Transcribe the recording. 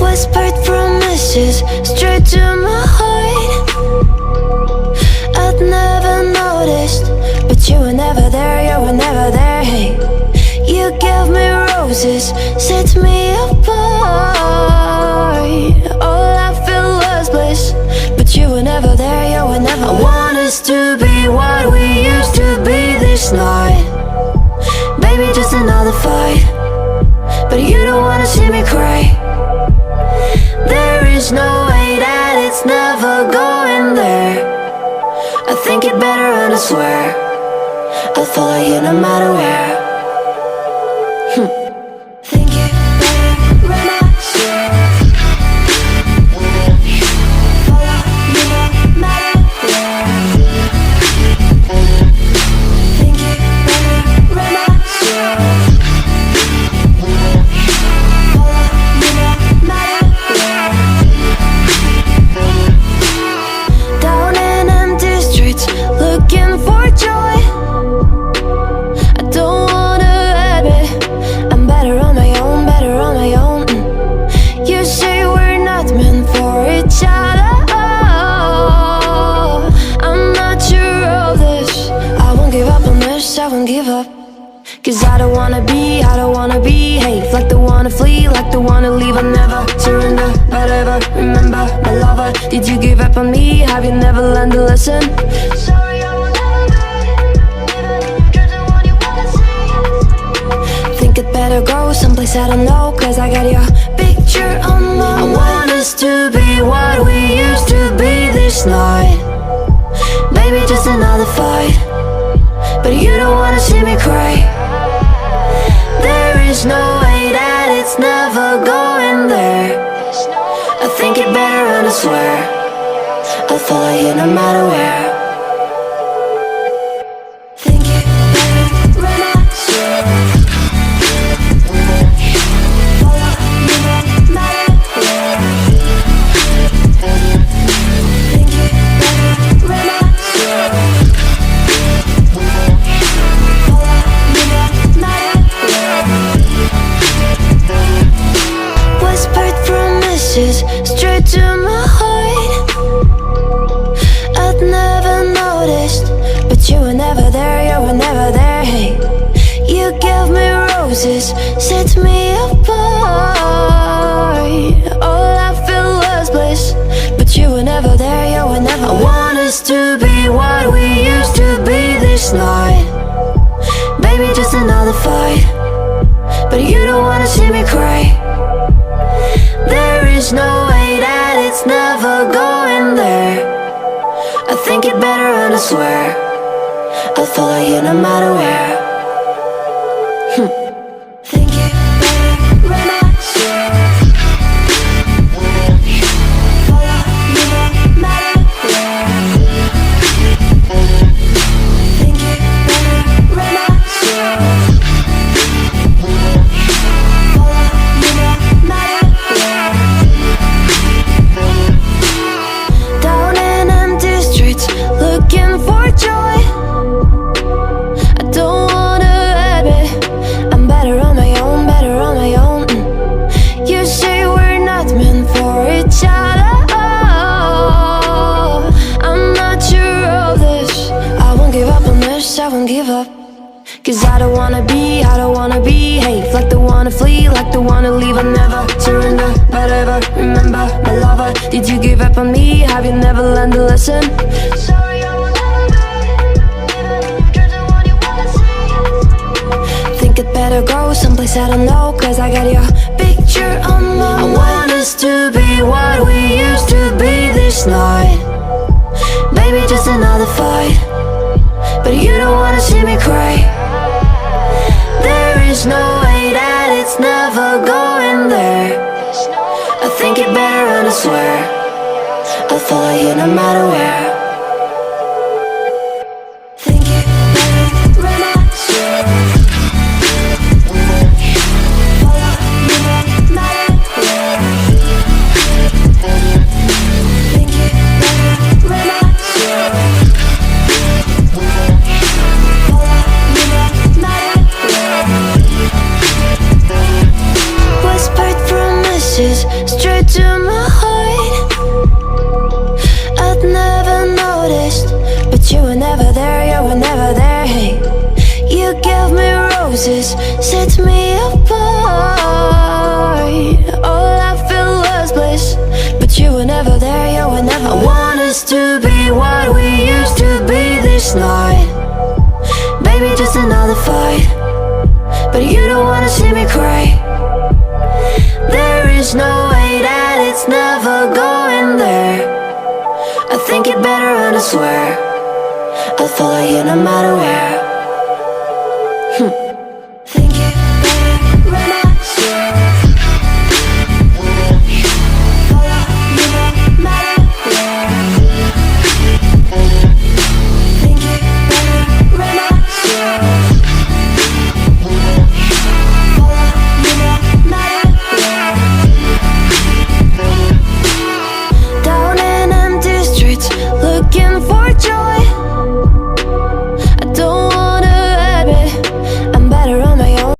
Whispered promises straight to my heart. I'd never noticed, but you were never there, you were never there. Hey, you gave me roses, set me apart. All I feel was bliss, but you were never there, you were never there. I want us to be what we used to be this night. Baby, just another fight, but you don't wanna see me cry. There is no way that it's never going there. I think it better and I swear I'll follow you no matter where. Think it better and I swear follow you no matter where. Think it better and I swear follow you no matter where. Down in empty streets, looking for joy. I don't wanna admit I'm better on my own, better on my own. You say we're not meant for each other. I'm not sure of this. I won't give up on this, I won't give up. Cause I don't wanna be, I don't wanna behave like the wanna flee, like the wanna leave. I'll never surrender, but ever remember my lover. Did you give up on me? Have you never learned to listen? Sorry, I will never be, even if you're the one you wanna see. Think it better go someplace I don't know, cause I got your picture on my mind. I want us to be what we used to be this night. Maybe just another fight, but you don't wanna see me cry. There is no way that it's never going there. I think it better and I swear I'll follow you no matter where. Think it better and I swear follow you no matter where. Think it better and I swear follow you no matter where. Whispered promises straight to my heart. I'd never noticed, but you were never there, you were never there. Hey, you gave me roses, set me apart. All I feel was bliss, but you were never there, you were never there. I want us to be what we used to be this night. Baby, just another fight, but you don't wanna see me cry. There is no way that it's never going there. I think it better and I swear I'll follow you no matter where. Think it better and I swear follow you no matter where. Think it better and I swear follow you no matter where. Down in empty streets, looking for joy. I don't wanna admit I'm better on my own, better on my own. You say we're not meant for each other. I'm not sure of this. I won't give up on this, I won't give up. Cause I don't wanna be, I don't wanna behave like the wanna flee, like the wanna leave. I'll never surrender, but ever remember my lover. Did you give up on me? Have you never learned to listen? Sorry, I will never be, even if you're the one you wanna see. Think it better go someplace I don't know, cause I got your picture on my mind. I want us to be what we used to be this night. Maybe just another fight, but you don't wanna see me cry. There is no way that it's never going there. I think it better and I swear I'll follow you no matter where. Think it better and I swear follow you no matter where. Think it better and I swear follow you no matter where. Whispered promises promises straight to my heart. I'd never noticed, but you were never there, you were never there. Hey, you gave me roses, set me apart. All I felt was bliss, but you were never there, you were never there. I want us to be what we used to be this night. Baby, just another fight, but you don't wanna see me cry. There is no way that it's never going there. I think it better and I swear I'll follow you no matter where.